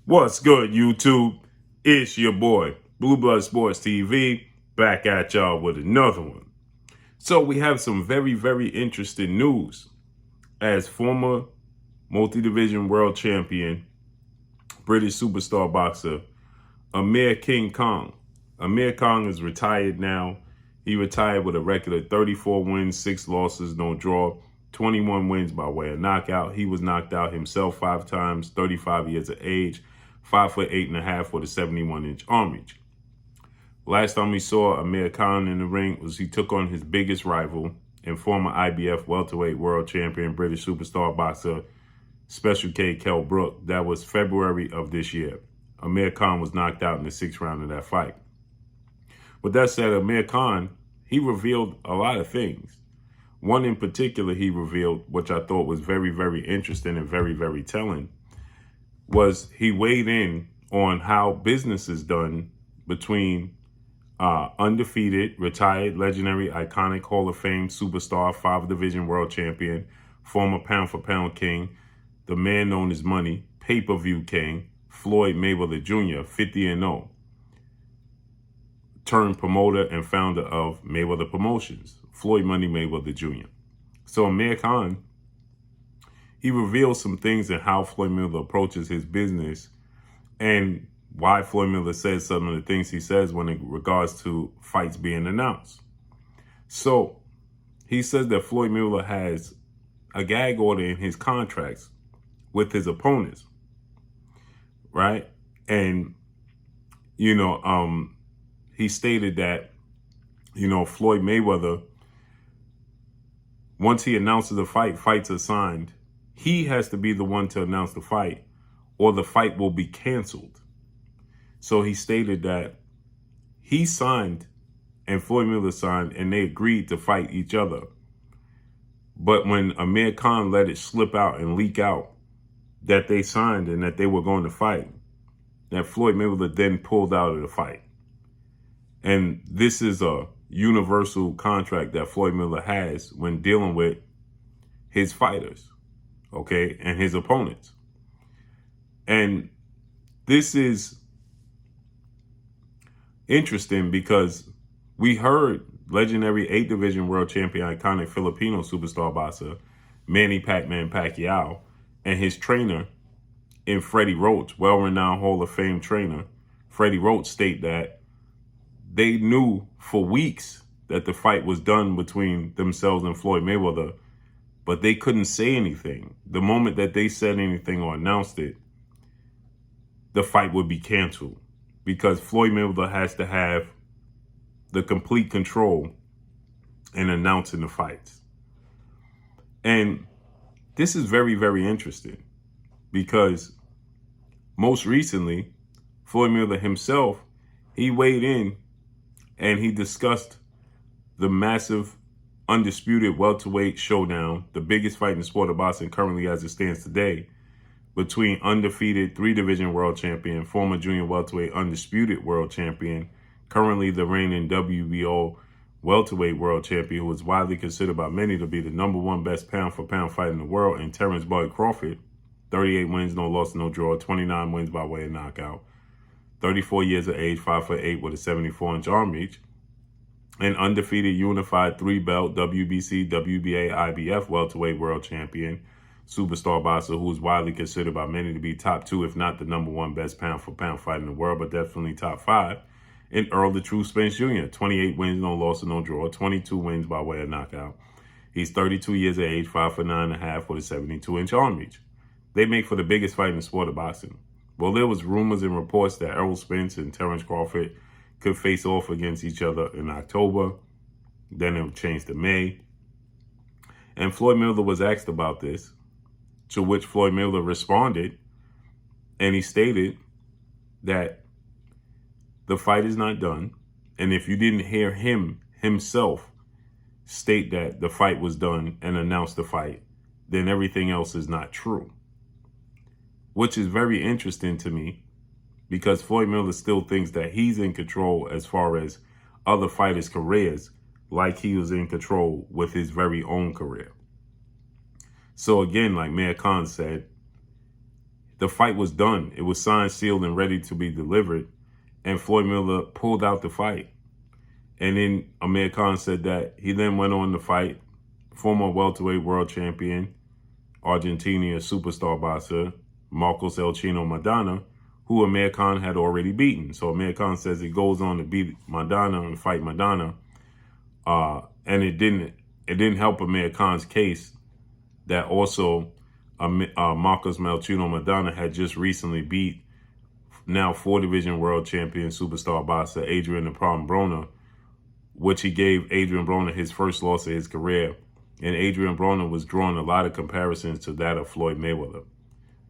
What's good, YouTube? It's your boy, Blue Blood Sports TV, back at y'all with another one. So we have some very, very interesting news. As former multi-division world champion, British superstar boxer, Amir Khan. Amir Khan is retired now. He retired with a record of 34 wins, 6 losses, no draw, 21 wins by way of knockout. He was knocked out himself 5 times, 35 years of age, 5'8.5" with a 71-inch arm reach. Last time we saw Amir Khan in the ring was he took on his biggest rival and former IBF welterweight world champion, British superstar boxer, Special K Kell Brook. That was February of this year. Amir Khan was knocked out in the 6th round of that fight. With that said, Amir Khan, he revealed a lot of things. One in particular he revealed, which I thought was very, very interesting and very, very telling, was he weighed in on how business is done between undefeated, retired, legendary, iconic, Hall of Fame superstar, 5-division world champion, former pound-for-pound king, the man known as Money, pay-per-view king, Floyd Mayweather Jr., 50-0, turned promoter and founder of Mayweather Promotions, Floyd Money Mayweather Jr. So Amir Khan, he reveals some things in how Floyd Mayweather approaches his business and why Floyd Mayweather says some of the things he says when it regards to fights being announced. So he says that Floyd Mayweather has a gag order in his contracts with his opponents, right? And, he stated that, Floyd Mayweather, once he announces a fight, fights are signed, he has to be the one to announce the fight or the fight will be canceled. So he stated that he signed and Floyd Mayweather signed and they agreed to fight each other. But when Amir Khan let it slip out and leak out that they signed and that they were going to fight, that Floyd Mayweather then pulled out of the fight. And this is a universal contract that Floyd Mayweather has when dealing with his fighters, okay, and his opponents. And this is interesting because we heard legendary 8-division world champion, iconic Filipino superstar boxer, Manny Pac-Man Pacquiao, and his trainer in Freddie Roach, well-renowned Hall of Fame trainer, Freddie Roach, state that they knew for weeks that the fight was done between themselves and Floyd Mayweather, but they couldn't say anything. The moment that they said anything or announced it, the fight would be canceled because Floyd Mayweather has to have the complete control in announcing the fights. And this is very, very interesting because most recently, Floyd Mayweather himself, he weighed in and he discussed the massive undisputed welterweight showdown, the biggest fight in the sport of boxing currently as it stands today, between undefeated 3-division world champion, former junior welterweight undisputed world champion, currently the reigning WBO welterweight world champion, who is widely considered by many to be the #1 best pound-for-pound fighter in the world, and Terrence Bud Crawford, 38 wins, no loss, no draw, 29 wins by way of knockout, 34 years of age, 5'8" with a 74-inch arm reach, and undefeated unified 3-belt WBC, WBA, IBF welterweight world champion, superstar boxer who is widely considered by many to be top 2, if not the #1 best pound-for-pound fighter in the world, but definitely top 5, and Earl the True Spence Jr., 28 wins, no loss, no draw, 22 wins by way of knockout. He's 32 years of age, 5'9.5" with a 72-inch arm reach. They make for the biggest fight in the sport of boxing. Well, there was rumors and reports that Errol Spence and Terrence Crawford could face off against each other in October. Then it would change to May. And Floyd Mayweather was asked about this, to which Floyd Mayweather responded, and he stated that the fight is not done. And if you didn't hear him himself state that the fight was done and announce the fight, then everything else is not true. Which is very interesting to me because Floyd Mayweather still thinks that he's in control as far as other fighters' careers, like he was in control with his very own career. So again, like Amir Khan said, The fight was done. It was signed, sealed, and ready to be delivered. And Floyd Mayweather pulled out the fight. And then Amir Khan said that he then went on to fight former welterweight world champion, Argentinian superstar boxer, Marcos El Chino Maidana, who Amir Khan had already beaten. So Amir Khan says he goes on to beat Maidana and fight Maidana. And it didn't help Amir Khan's case that also Marcos Melchino Maidana had just recently beat now 4-division world champion superstar boxer Adrian the Problem Broner, which he gave Adrian Broner his first loss of his career. And Adrian Broner was drawing a lot of comparisons to that of Floyd Mayweather.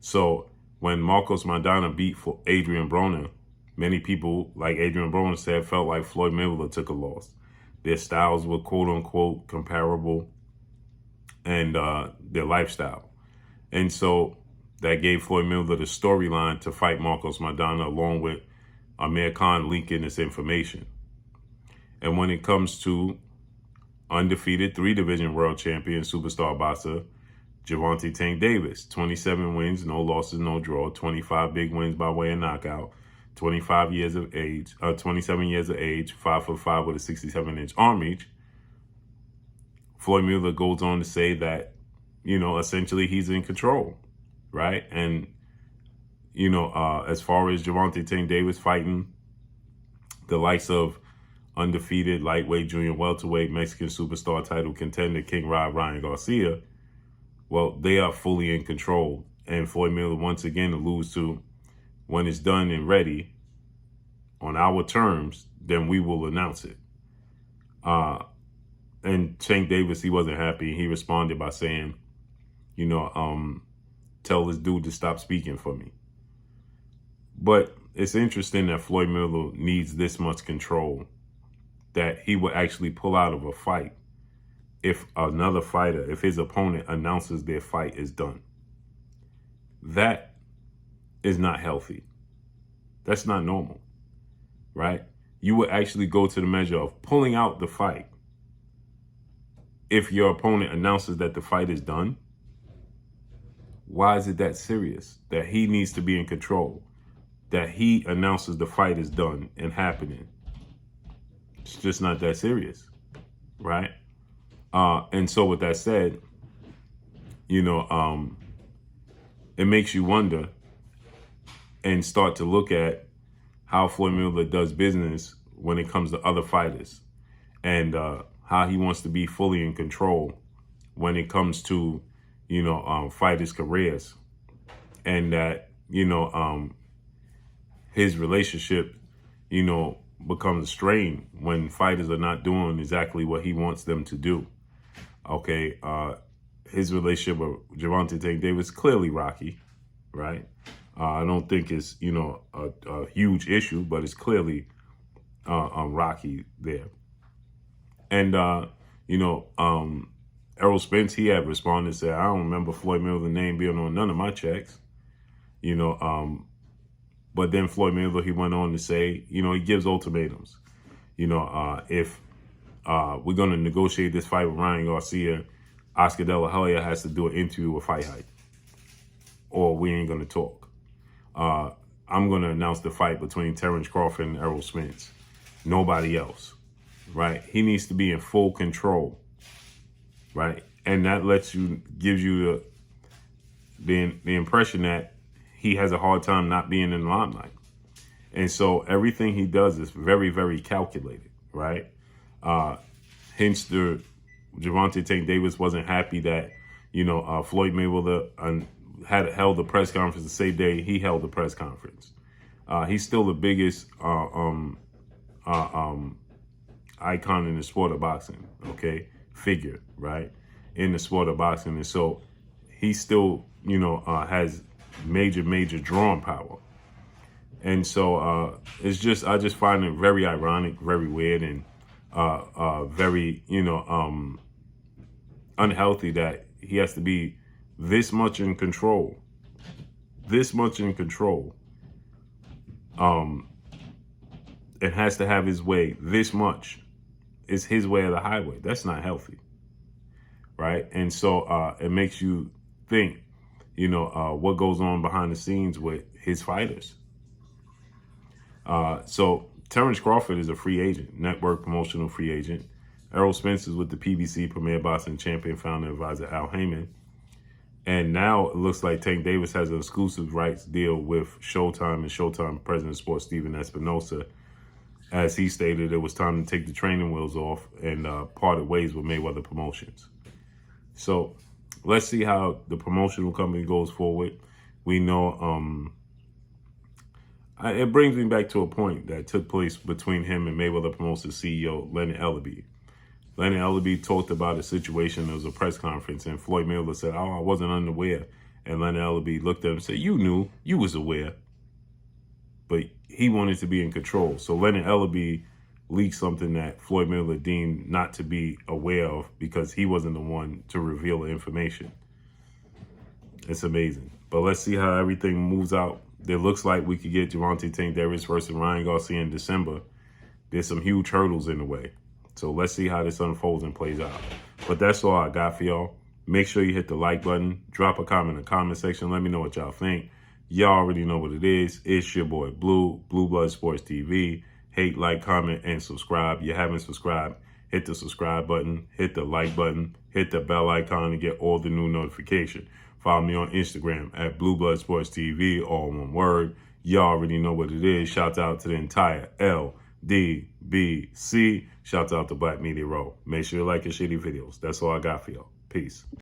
So when Marcos Maidana beat Adrian Broner, many people, like Adrian Broner said, felt like Floyd Mayweather took a loss. Their styles were quote-unquote comparable, and their lifestyle. And so that gave Floyd Mayweather the storyline to fight Marcos Maidana, along with Amir Khan leaking this information. And when it comes to undefeated 3-division world champion superstar boxer Gervonta Tank Davis, 27 wins, no losses, no draw, 25 big wins by way of knockout, 27 years of age, 5'5" with a 67-inch arm reach. Floyd Mayweather goes on to say that, essentially he's in control, right? And, as far as Gervonta Tank Davis fighting the likes of undefeated lightweight, junior welterweight, Mexican superstar title contender King Ryan Garcia, well, they are fully in control. And Floyd Mayweather once again alludes to, when it's done and ready on our terms, then we will announce it. And Tank Davis, he wasn't happy. He responded by saying, tell this dude to stop speaking for me. But it's interesting that Floyd Mayweather needs this much control, that he would actually pull out of a fight if another fighter, if his opponent announces their fight is done. That is not healthy. That's not normal, right? You would actually go to the measure of pulling out the fight if your opponent announces that the fight is done. Why is it that serious? That he needs to be in control, that he announces the fight is done and happening. It's just not that serious, right? And so with that said, it makes you wonder and start to look at how Floyd Mayweather does business when it comes to other fighters, and how he wants to be fully in control when it comes to, fighters' careers, and that, his relationship, becomes strained when fighters are not doing exactly what he wants them to do. Okay, his relationship with Gervonta Tank Davis clearly rocky, right? I don't think it's a huge issue, but it's clearly rocky there. And Errol Spence, he had responded and said, I don't remember Floyd Mayweather's name being on none of my checks. But then Floyd Mayweather, he went on to say, he gives ultimatums. If we're going to negotiate this fight with Ryan Garcia, Oscar De La Hoya has to do an interview with Fight Hype, or we ain't going to talk. I'm going to announce the fight between Terrence Crawford and Errol Spence. Nobody else, right? He needs to be in full control, right? And that gives you the impression that he has a hard time not being in the limelight. And so everything he does is very, very calculated, right? Hence, Gervonta Tank Davis wasn't happy that, Floyd Mayweather had held the press conference the same day he held the press conference. He's still the biggest icon in the sport of boxing, okay? Figure, right? In the sport of boxing. And so he still, has major drawing power. And so I just find it very ironic, very weird, and very, unhealthy that he has to be this much in control. It has to have his way this much. It's his way or the highway. That's not healthy, right? And so it makes you think, what goes on behind the scenes with his fighters. So Terrence Crawford is a free agent, network promotional free agent. Errol Spence is with the PBC, Premier Boxing Champion, founder advisor Al Heyman. And now it looks like Tank Davis has an exclusive rights deal with Showtime and Showtime President of Sports Steven Espinosa. As he stated, it was time to take the training wheels off and parted ways with Mayweather Promotions. So let's see how the promotional company goes forward. We know it brings me back to a point that took place between him and Mayweather Promotions CEO Leonard Ellerbe. Leonard Ellerbe talked about a situation. There was a press conference, and Floyd Mayweather said, "Oh, I wasn't unaware." And Leonard Ellerbe looked at him and said, "You knew, you was aware." But he wanted to be in control. So Leonard Ellerbe leaked something that Floyd Mayweather deemed not to be aware of because he wasn't the one to reveal the information. It's amazing. But let's see how everything moves out. It looks like we could get Gervonta Tank Davis versus Ryan Garcia in December. There's some huge hurdles in the way. So let's see how this unfolds and plays out. But that's all I got for y'all. Make sure you hit the like button. Drop a comment in the comment section. Let me know what y'all think. Y'all already know what it is. It's your boy Blue Blood Sports TV. Hate, like, comment, and subscribe. You haven't subscribed, hit the subscribe button, hit the like button, hit the bell icon to get all the new notification. Follow me on Instagram at Blue Blood Sports TV, all one word. Y'all already know what it is. Shout out to the entire LDBC. Shout out to Black Media Row. Make sure you like your shitty videos. That's all I got for y'all. Peace.